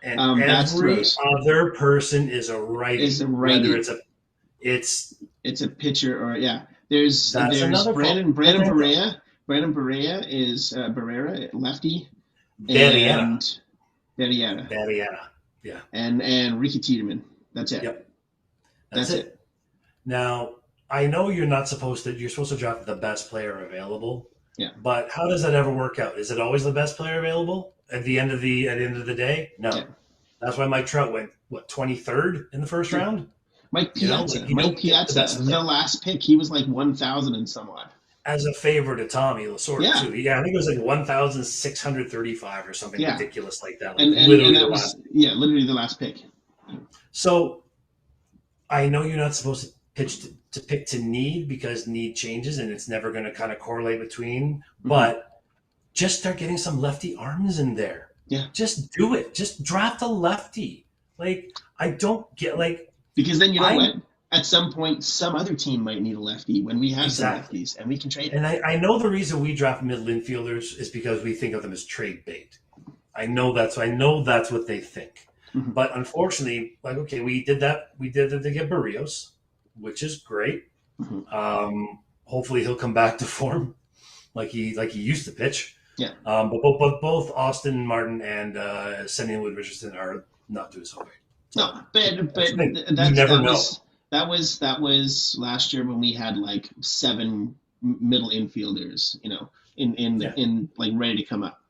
And every other person is a righty. Whether it's a pitcher or There's Brandon Barea. Brandon Barea is Barrera, lefty. Barriera. Yeah. And Ricky Tiedemann. That's it. Yep. That's it. Now, I know you're supposed to draft the best player available. Yeah. But how does that ever work out? Is it always the best player available at the end of the day? No. Yeah. That's why Mike Trout went 23rd in the first round. Mike Piazza, the last pick, he was like 1,000 and somewhat. As a favor to Tommy Lasorda too. Yeah, I think it was like 1,635 or something ridiculous like that. And that was literally the last pick. So I know you're not supposed to pick to need because need changes and it's never going to kind of correlate between. But just start getting some lefty arms in there. Yeah. Just do it. Just draft a lefty. Like, I don't get because then you know what? At some point, some other team might need a lefty when we have some lefties and we can trade them. And I know the reason we draft middle infielders is because we think of them as trade bait. I know that's what they think. Mm-hmm. But unfortunately, we did that. We did that to get Barrios, which is great. Mm-hmm. Hopefully he'll come back to form like he used to pitch. Yeah. But both Austin Martin and Senny Wood Richardson are not doing so great. No, that was last year when we had like 7 middle infielders, in like ready to come up.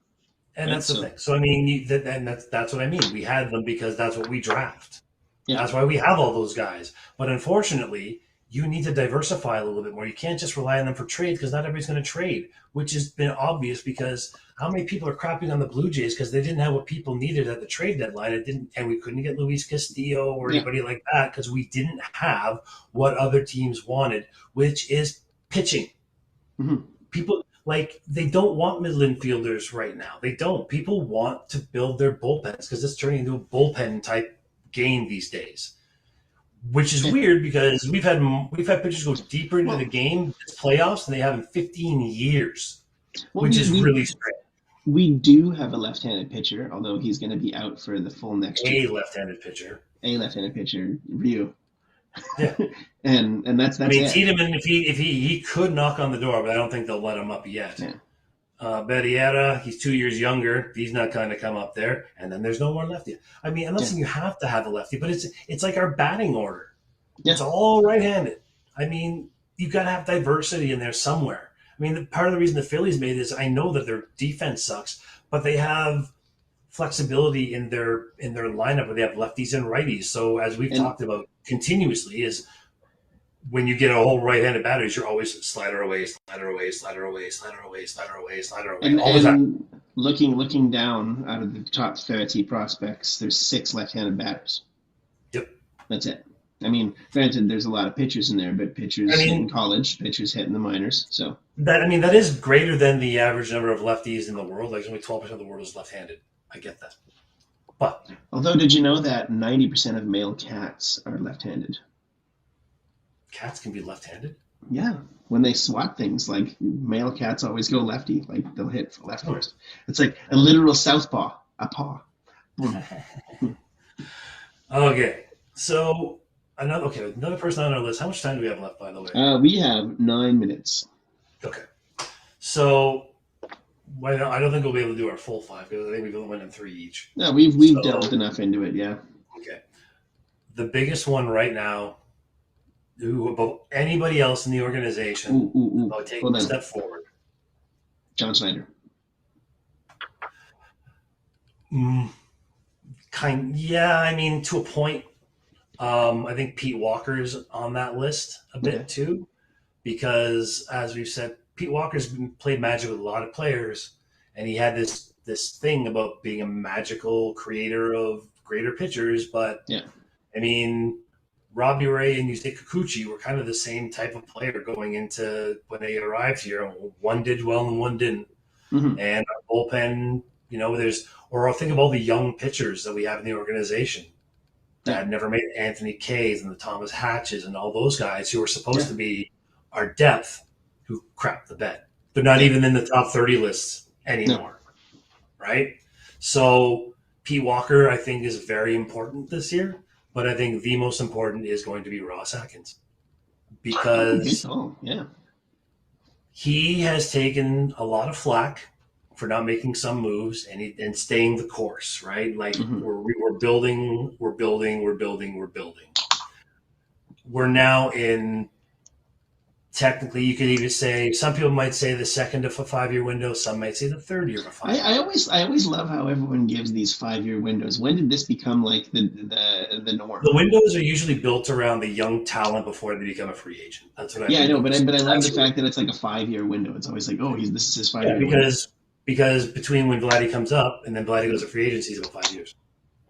And that's the thing. So I mean, that's what I mean. We had them because that's what we draft. Yeah. That's why we have all those guys. But unfortunately, you need to diversify a little bit more. You can't just rely on them for trades because not everybody's going to trade, which has been obvious because how many people are crapping on the Blue Jays because they didn't have what people needed at the trade deadline. And we couldn't get Luis Castillo or anybody like that because we didn't have what other teams wanted, which is pitching. Mm-hmm. People they don't want middle infielders right now. They don't. People want to build their bullpens because it's turning into a bullpen type game these days. Which is weird because we've had pitchers go deeper into the game this playoffs than they have in 15 years, which is really strange. We do have a left-handed pitcher, although he's going to be out for the full next year. A left-handed pitcher, Ryu. Yeah, and that's. I mean, Tiedemann, if he could knock on the door, but I don't think they'll let him up yet. Yeah. Berriera, he's 2 years younger. He's not going to come up there. And then there's no more lefty. I mean, I'm not saying you have to have a lefty, but it's like our batting order. Yeah. It's all right-handed. I mean, you've got to have diversity in there somewhere. I mean, part of the reason the Phillies made it is I know that their defense sucks, but they have flexibility in their lineup where they have lefties and righties. So as we've talked about continuously is when you get a whole right-handed batters, you're always slider away, slider away, slider away, slider away, slider away, slider away. And, all the time. Looking down out of the top 30 prospects, there's 6 left-handed batters. Yep. That's it. I mean, granted, there's a lot of pitchers in there, but pitchers hit in college, pitchers hit in the minors. So that is greater than the average number of lefties in the world. Like only 12% of the world is left-handed. I get that. But although, did you know that 90% of male cats are left-handed? Cats can be left-handed? Yeah. When they swat things, like male cats always go lefty. Like they'll hit left first. It's like a literal southpaw, a paw. Okay. So another person on our list. How much time do we have left, by the way? We have 9 minutes. Okay. So I don't think we'll be able to do our full 5 because I think we've went in 3 each. No, we've delved enough into it, yeah. Okay. The biggest one right now, who above anybody else in the organization, about taking a step forward. John Schneider. I mean, to a point. I think Pete Walker's on that list a bit too, because as we've said, Pete Walker's played Magic with a lot of players, and he had this thing about being a magical creator of greater pitchers. But I mean, Robbie Ray and Yusei Kikuchi were kind of the same type of player going into when they arrived here. One did well and one didn't. Mm-hmm. And our bullpen, I'll think of all the young pitchers that we have in the organization that had never made Anthony Kays and the Thomas Hatches and all those guys who were supposed to be our depth who crapped the bed. They're not even in the top 30 lists anymore, right? So Pete Walker, I think, is very important this year, but I think the most important is going to be Ross Atkins because he has taken a lot of flack for not making some moves and staying the course, right? Like we're building. We're now in, technically you could even say, some people might say the second of a 5-year window, some might say the third year of a 5 year. I always love how everyone gives these 5-year windows. When did this become like the norm? The windows are usually built around the young talent before they become a free agent. That's what I know, but I love the fact that it's like a 5-year window. It's always like, this is his 5-year window. Because between when Vladdy comes up and then Vladdy goes to free agency, it's about 5 years.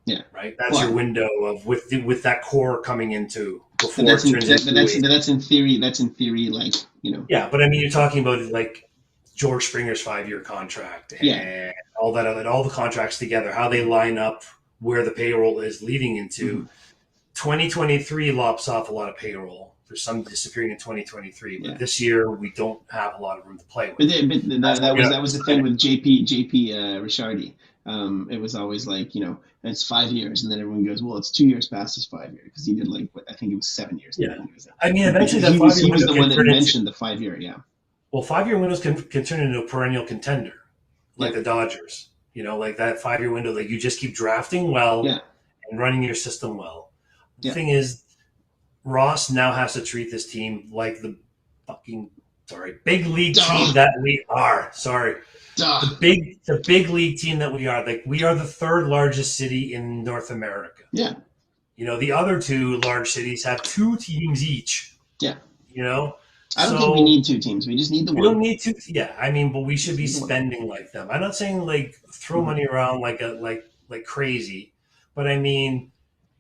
Yeah. Right? That's your window of with that core coming into before that's in theory, like, Yeah, but I mean, you're talking about like George Springer's 5-year contract and all the contracts together, how they line up, where the payroll is leading into. 2023 lops off a lot of payroll. There's some disappearing in 2023, but this year we don't have a lot of room to play with. But that was the thing with JP Ricciardi. It was always like, it's 5 years, and then everyone goes, well, it's 2 years past his 5 year because he did I think it was 7 years. Yeah, I mean, eventually that 5 year he was the one that mentioned the 5 year. Yeah. Well, 5 year windows can turn into a perennial contender, like the Dodgers. Like that 5 year window, like you just keep drafting well and running your system well. The thing is, Ross now has to treat this team like the big league team that we are. The big league team that we are. Like we are the 3rd largest city in North America. Yeah. The other 2 large cities have 2 teams each. Yeah. I don't think we need 2 teams. We just need the one. We don't need 2. Yeah. I mean, but we should be spending like them. I'm not saying like throw money around like crazy, but I mean,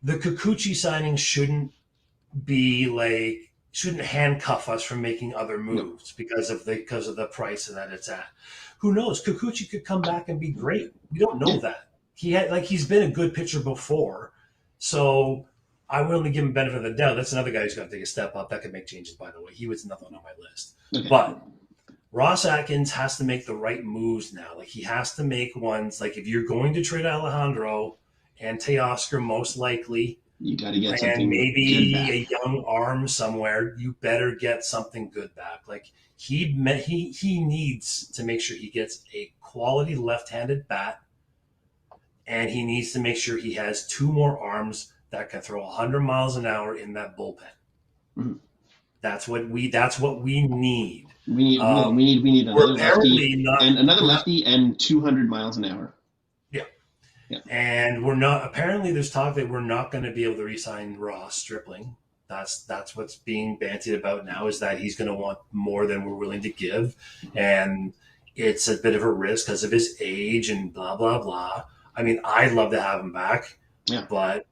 the Kikuchi signing shouldn't handcuff us from making other moves because of the price that it's at. Who knows? Kikuchi could come back and be great. We don't know that. He's been a good pitcher before, so I will only give him benefit of the doubt. That's another guy who's got to take a step up. That could make changes, by the way. He was another one on my list. Okay. But Ross Atkins has to make the right moves now. Like he has to make ones like if you're going to trade Alejandro and Teoscar most likely. You got to get and something maybe good back. a young arm somewhere. You better get something good back. Like he needs to make sure he gets a quality left-handed bat, and he needs to make sure he has two more arms that can throw 100 miles an hour in that bullpen. Mm-hmm. That's what we need. We need another lefty not, and 200 miles an hour. Yeah. And we're not, apparently there's talk that we're not going to be able to re-sign Ross Stripling. That's what's being bantied about now, is that he's going to want more than we're willing to give. And it's a bit of a risk because of his age and blah, blah, blah. I mean, I'd love to have him back, but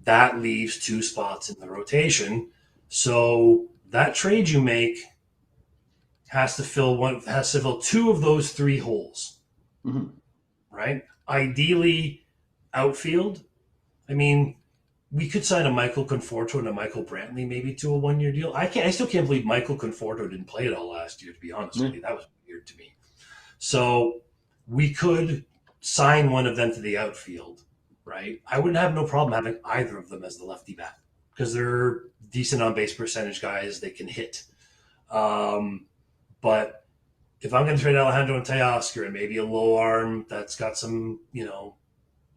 that leaves two spots in the rotation. So that trade you make has to fill two of those three holes, right? Ideally, outfield. I mean, we could sign a Michael Conforto and a Michael Brantley maybe to a 1-year deal. I still can't believe Michael Conforto didn't play it all last year, to be honest with you. That was weird to me. So we could sign one of them to the outfield, right? I wouldn't have no problem having either of them as the lefty bat because they're decent on base percentage guys. They can hit. But if I'm going to trade Alejandro and Teoscar and maybe a low arm that's got some,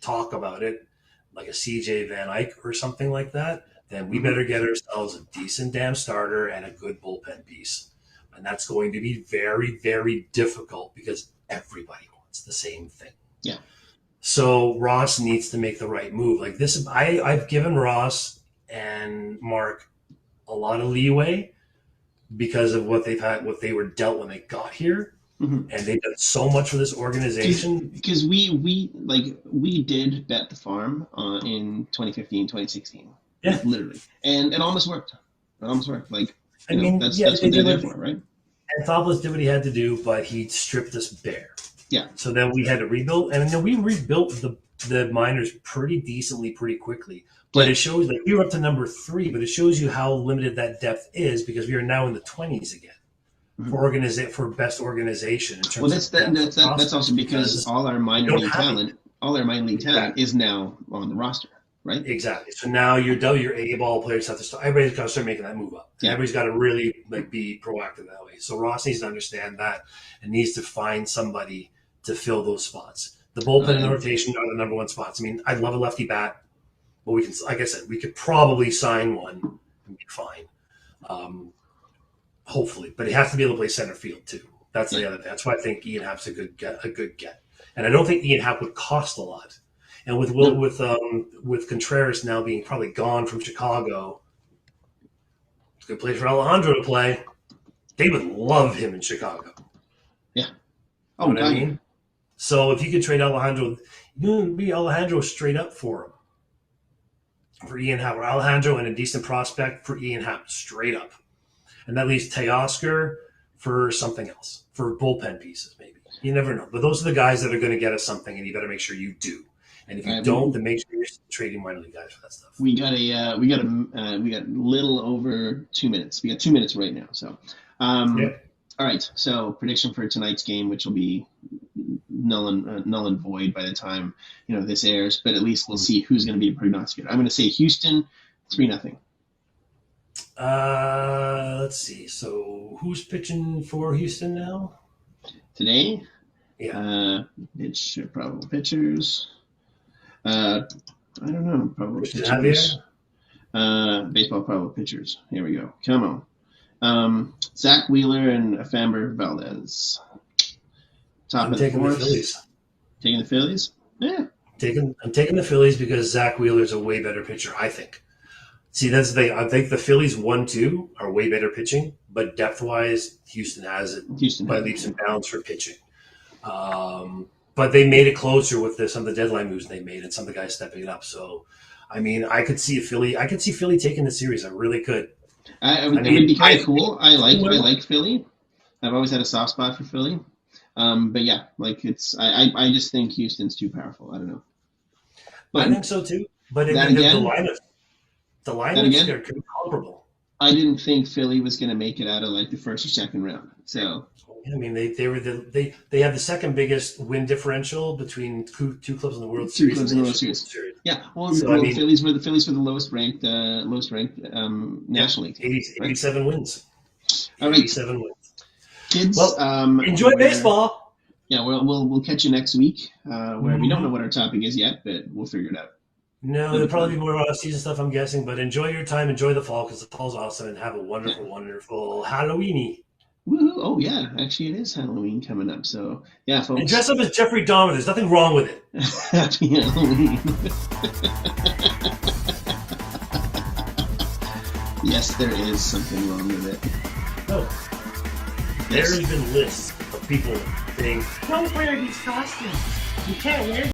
talk about it, like a CJ Van Eyck or something like that, then we better get ourselves a decent damn starter and a good bullpen piece. And that's going to be very, very difficult because everybody wants the same thing. Yeah. So Ross needs to make the right move. Like this, I've given Ross and Mark a lot of leeway because of what they were dealt when they got here, and they've done so much for this organization. Because we did bet the farm in 2015, 2016, literally, and it almost worked. That's what they're there for, right? Anthopoulos did what he had to do, but he stripped us bare. Yeah. So then we had to rebuild, and then we rebuilt the minors pretty decently, pretty quickly. But it shows like we were up to number 3, but it shows you how limited that depth is because we are now in the 20s again for best organization. In terms that's also because all our minor league talent is now on the roster, right? Exactly. So now your A ball players have to start. Everybody's got to start making that move up. Yeah. Everybody's got to really be proactive that way. So Ross needs to understand that and needs to find somebody to fill those spots. The bullpen and the rotation are the number 1 spots. I mean, I'd love a lefty bat. But we can, like I said, we could probably sign one and be fine, hopefully. But he has to be able to play center field too. That's the other thing. That's why I think Ian Happ's a good get. And I don't think Ian Happ would cost a lot. And with Contreras now being probably gone from Chicago, it's a good place for Alejandro to play. They would love him in Chicago. Yeah. Oh, you know what I mean? So if you could trade Alejandro, you would be Alejandro straight up for him. For Ian Happ, or Alejandro and a decent prospect for Ian Happ, straight up. And that leaves Teoscar for something else, for bullpen pieces maybe. You never know. But those are the guys that are going to get us something, and you better make sure you do. And if you don't, then make sure you're trading minor league guys for that stuff. We got a little over 2 minutes. We got 2 minutes right now. So, all right. So prediction for tonight's game, which will be null and void by the time this airs, but at least we'll see who's going to be a prognosticator. I'm going to say Houston 3-0. Let's see. So who's pitching for Houston now today? Yeah. Probable pitchers. I don't know. Probable pitchers. Baseball probable pitchers. Here we go. Come on. Zach Wheeler and Framber Valdez. I'm taking the Phillies. Taking the Phillies? Yeah. I'm taking the Phillies because Zach Wheeler is a way better pitcher, I think. See, that's the thing. I think the Phillies 1-2 are way better pitching, but depth-wise, Houston has it by leaps and bounds for pitching. But they made it closer with some of the deadline moves they made and some of the guys stepping it up. So, I mean, I could see Philly taking the series. I really could. It would be kind of cool. I like Philly. I've always had a soft spot for Philly. But yeah, I just think Houston's too powerful. I don't know. But I think so too. But the lineups are comparable. I didn't think Philly was going to make it out of the first or second round. So I mean, they have the second biggest win differential between two clubs in the World Series. Two clubs in the World Series. Yeah, well, so, the Phillies were the lowest ranked National League. 87 wins. All right, 87 wins. Kids, enjoy baseball. Yeah, we'll catch you next week. Where we don't know what our topic is yet, but we'll figure it out. No, there'll probably be more season stuff, I'm guessing. But enjoy your time, enjoy the fall, because the fall's awesome, and have a wonderful, wonderful Halloweeny. Woohoo! Oh yeah, actually it is Halloween coming up. So yeah, folks. And dress up as Jeffrey Dahmer. There's nothing wrong with it. Happy Halloween. Yes, there is something wrong with it. Oh. There's been lists of people saying, "Don't wear these costumes. You can't wear